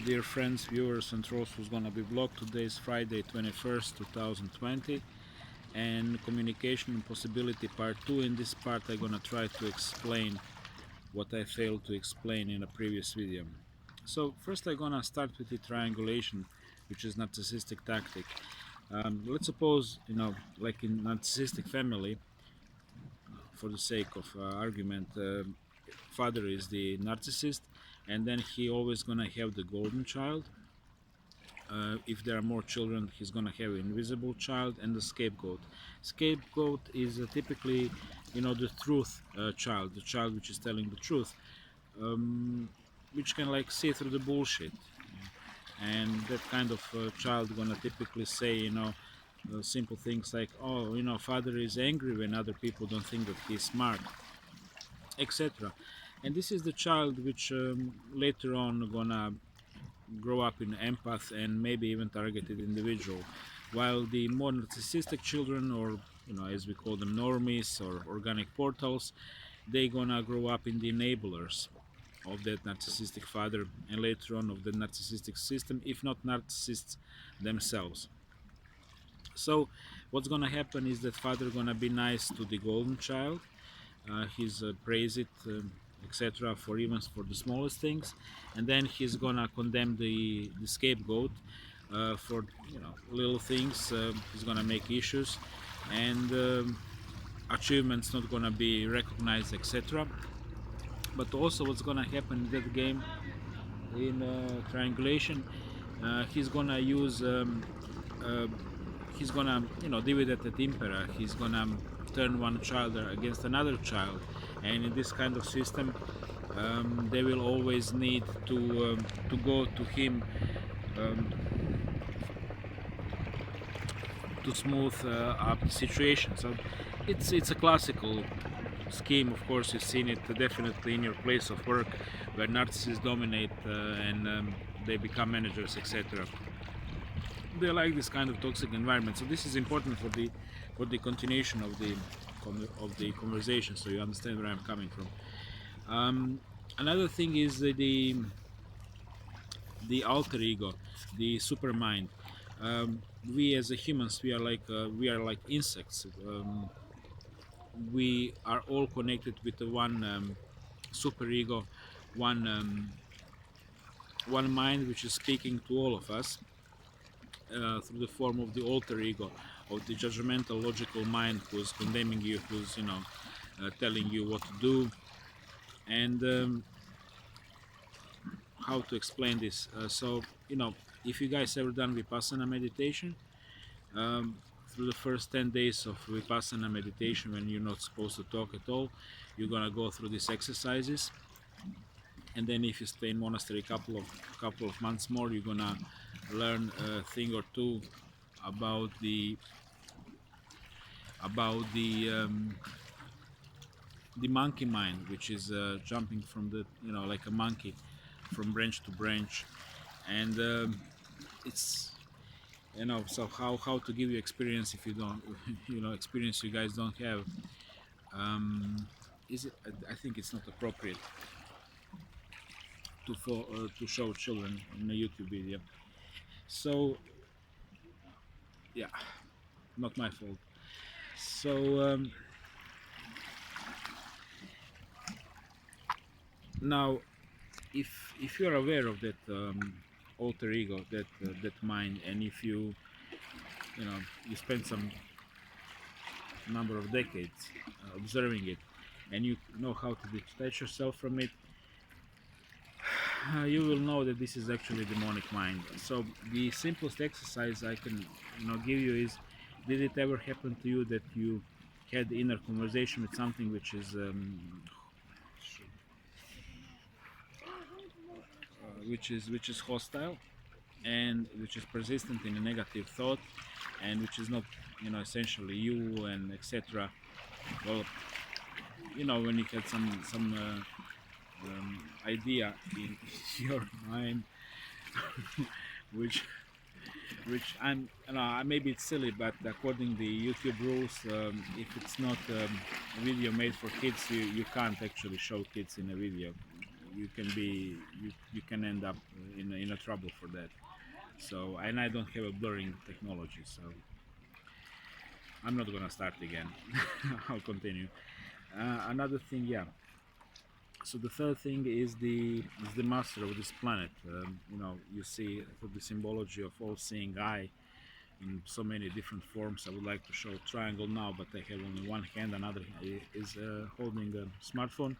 Dear friends, viewers and trolls who's gonna be blocked. Today is Friday 21st 2020 and communication impossibility part 2. In this part I'm gonna try to explain what I failed to explain in a previous video. So first I'm gonna start with the triangulation, which is narcissistic tactic. Let's suppose, like in narcissistic family, for the sake of argument, father is the narcissist, and then he always gonna have the golden child. If there are more children, he's gonna have an invisible child and the scapegoat. Scapegoat is typically, the truth child, the child which is telling the truth, which can like see through the bullshit. And that kind of child gonna typically say, simple things like, oh, father is angry when other people don't think that he's smart, etc. And this is the child which later on gonna grow up in empath and maybe even targeted individual, while the more narcissistic children, or as we call them, normies or organic portals, they gonna grow up in the enablers of that narcissistic father and later on of the narcissistic system, if not narcissists themselves. So what's gonna happen is that father gonna be nice to the golden child, he's praise it, etc., for even for the smallest things, and then he's gonna condemn the scapegoat for little things. He's gonna make issues, and achievements not gonna be recognized, etc. But also what's gonna happen in that game, in triangulation, he's gonna use he's gonna dividend at impera. He's gonna turn one child against another child, and in this kind of system they will always need to go to him to smooth up the situation. So it's a classical scheme. Of course, you've seen it definitely in your place of work, where narcissists dominate and they become managers, etc. They like this kind of toxic environment. So this is important for the continuation of the conversation, so you understand where I'm coming from. Another thing is the alter ego, the super mind. We as a humans, we are like insects. We are all connected with the one super ego, one mind which is speaking to all of us through the form of the alter ego, of the judgmental logical mind, who's condemning you, who's telling you what to do. And how to explain this? So if you guys ever done vipassana meditation, through the first 10 days of vipassana meditation, when you're not supposed to talk at all, you're gonna go through these exercises, and then if you stay in monastery a couple of months more, you're gonna learn a thing or two about the monkey mind, which is jumping from the like a monkey from branch to branch. And it's so how to give you experience if you don't experience you guys don't have. Is it, I think it's not appropriate to show children in a YouTube video. So yeah, not my fault. So now, if you're aware of that alter ego, that mind, and if you spend some number of decades observing it, and you know how to detach yourself from it, you will know that this is actually demonic mind. So the simplest exercise I can give you is, did it ever happen to you that you had inner conversation with something which is which is hostile, and which is persistent in a negative thought, and which is not essentially you, and etc. Well, when you had some idea in your mind which I'm maybe it's silly, but according to the YouTube rules, if it's not a video made for kids, you can't actually show kids in a video. you can be you can end up in a trouble for that. So, and I don't have a blurring technology, so I'm not gonna start again. I'll continue. Another thing, yeah. So the third thing is the master of this planet. You see through the symbology of all-seeing eye in so many different forms. I would like to show triangle now, but I have only one hand. Another is holding a smartphone.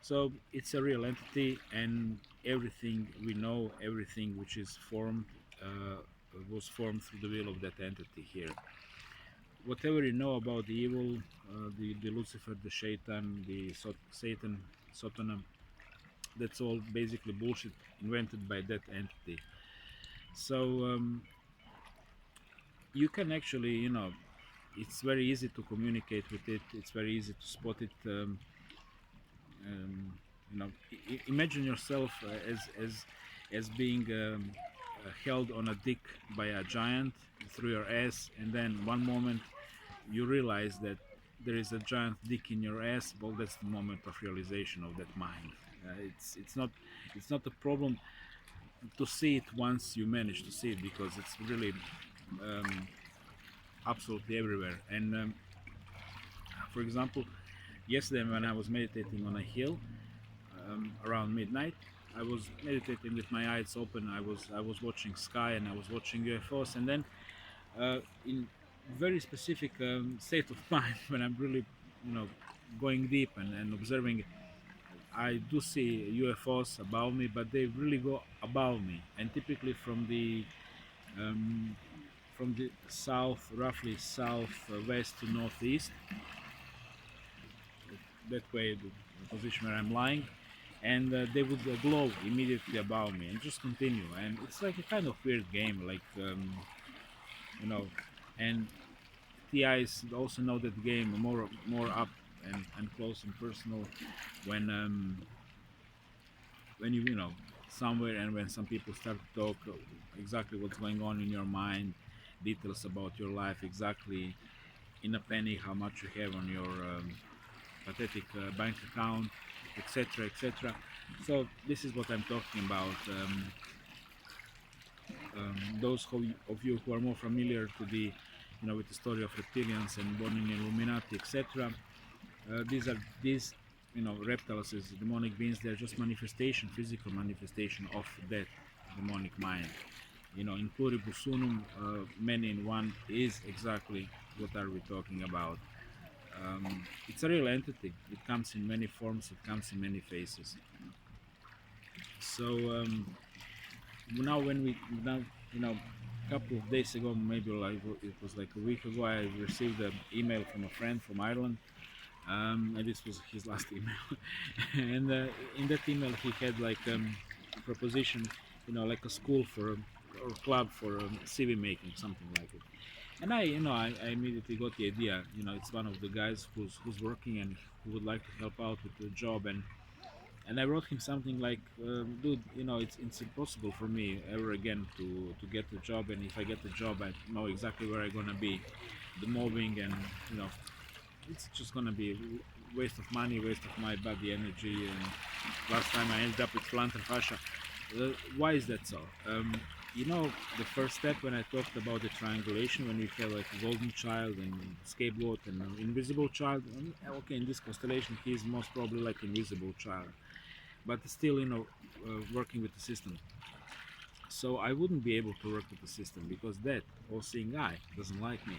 So it's a real entity, and everything we know, everything which is formed, was formed through the will of that entity here. Whatever you know about the evil, the Lucifer, the Shaitan, the Satan, Sotana, that's all basically bullshit invented by that entity. So you can actually, it's very easy to communicate with it. It's very easy to spot it. Um, Imagine yourself as being held on a dick by a giant through your ass, and then one moment you realize that there is a giant dick in your ass. Well, that's the moment of realization of that mind. It's not a problem to see it once you manage to see it, because it's really absolutely everywhere. And for example, yesterday when I was meditating on a hill around midnight, I was meditating with my eyes open. I was watching sky, and I was watching UFOs, and then in very specific state of mind, when I'm really, going deep and observing, I do see UFOs above me, but they really go above me, and typically um, from the south, roughly southwest to northeast, that way, the position where I'm lying, and they would glow immediately above me and just continue. And it's like a kind of weird game, like you know, and TIs also know that game more up and close and personal when when you somewhere, and when some people start to talk exactly what's going on in your mind, details about your life, exactly in a penny how much you have on your pathetic bank account, etc., etc. So this is what I'm talking about. Those of you who are more familiar to the with the story of reptilians and born in Illuminati, etc. These reptiles, is demonic beings. They're just manifestation, physical manifestation of that demonic mind. In pluribus unum, many in one, is exactly what are we talking about. It's a real entity. It comes in many forms. It comes in many faces. So now when we now a couple of days ago, maybe like it was like a week ago, I received an email from a friend from Ireland, and this was his last email. And in that email he had like a proposition, like a school for or club for CV making, something like it. And I immediately got the idea. It's one of the guys who's working and who would like to help out with the job. And I wrote him something like, dude, it's impossible for me ever again to get the job, and if I get the job, I know exactly where I'm gonna be. The mobbing, and you know it's just gonna be waste of money, waste of my body energy. And last time I ended up with plantar fascia. Why is that so? The first step, when I talked about the triangulation, when we have like a golden child and scapegoat and an invisible child, okay, in this constellation he is most probably like invisible child, but still, working with the system. So I wouldn't be able to work with the system, because that all-seeing eye doesn't like me.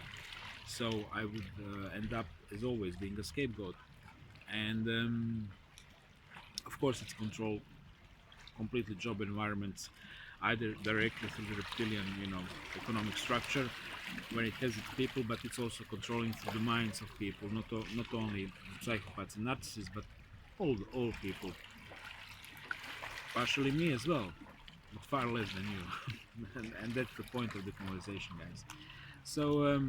So I would end up, as always, being a scapegoat. And of course, it's control completely job environments, either directly through the reptilian, economic structure, where it has its people, but it's also controlling through the minds of people, not only psychopaths and narcissists, but all people, partially me as well, but far less than you. And that's the point of the conversation, guys. So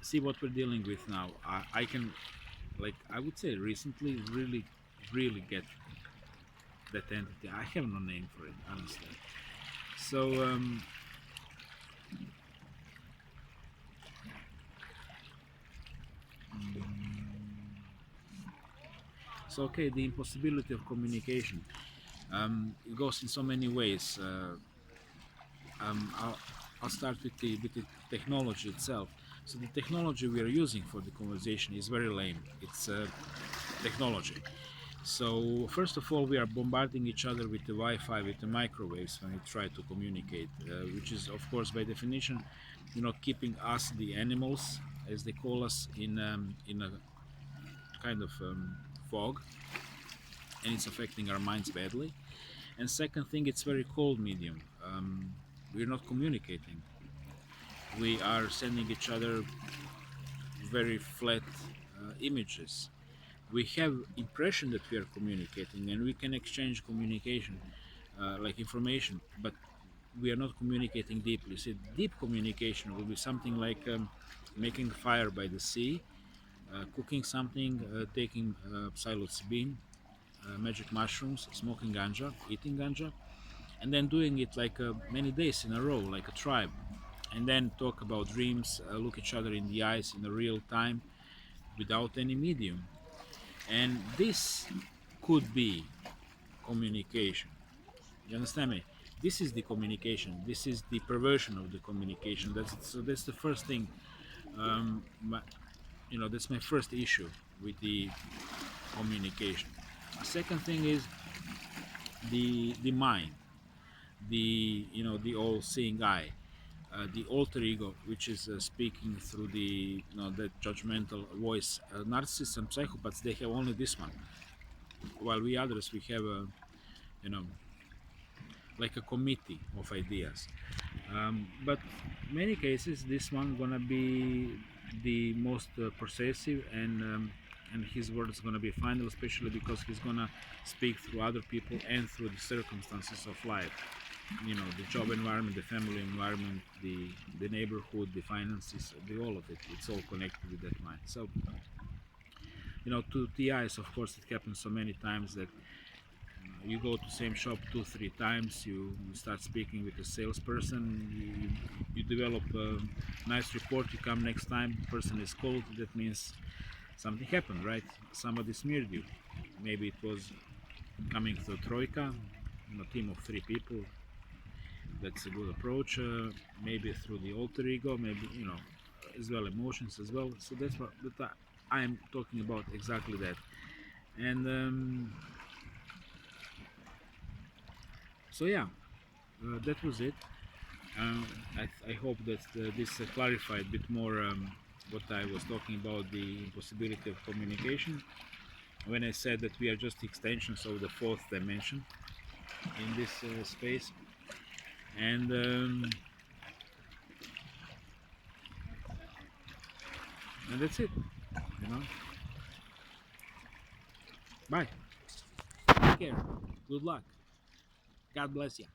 see what we're dealing with now. I can, like, I would say recently, really get that entity. I have no name for it, honestly. So So okay, the impossibility of communication. It goes in so many ways. I'll start with the technology itself. So the technology we are using for the conversation is very lame. It's technology. So first of all, we are bombarding each other with the Wi-Fi, with the microwaves when we try to communicate, which is of course by definition, keeping us, the animals, as they call us, in a kind of fog, and it's affecting our minds badly. And second thing, it's very cold medium. We're not communicating. We are sending each other very flat images. We have impression that we are communicating, and we can exchange communication, like information, but we are not communicating deeply. See, deep communication will be something like making a fire by the sea, cooking something, taking psilocybin, magic mushrooms, smoking ganja, eating ganja, and then doing it like many days in a row, like a tribe, and then talk about dreams, look each other in the eyes in a real time without any medium. And this could be communication. You understand me? This is the communication. This is the perversion of the communication. That's the first thing. My, that's my first issue with the communication. A second thing is the mind, the all-seeing eye, the alter ego, which is speaking through the that judgmental voice. Narcissists and psychopaths, they have only this one, while we others, we have a you know like a committee of ideas. But many cases, this one gonna be the most persuasive, and his word is gonna be final, especially because he's gonna speak through other people and through the circumstances of life. The job environment, the family environment, the neighborhood, the finances, all of it. It's all connected with that mind. So to TIs, of course, it happens so many times that you go to the same shop 2 3 times, you start speaking with a salesperson, you develop a nice report, you come next time, the person is cold, that means something happened, right? Somebody smeared you. Maybe it was coming through troika, team of 3 people. That's a good approach. Maybe through the alter ego, maybe as well emotions as well. So that's what I'm talking about, exactly that. And so yeah, that was it. I hope that this clarified a bit more what I was talking about, the impossibility of communication, when I said that we are just extensions of the fourth dimension in this space. And that's it, you know. Bye. Take care. Good luck. God bless you.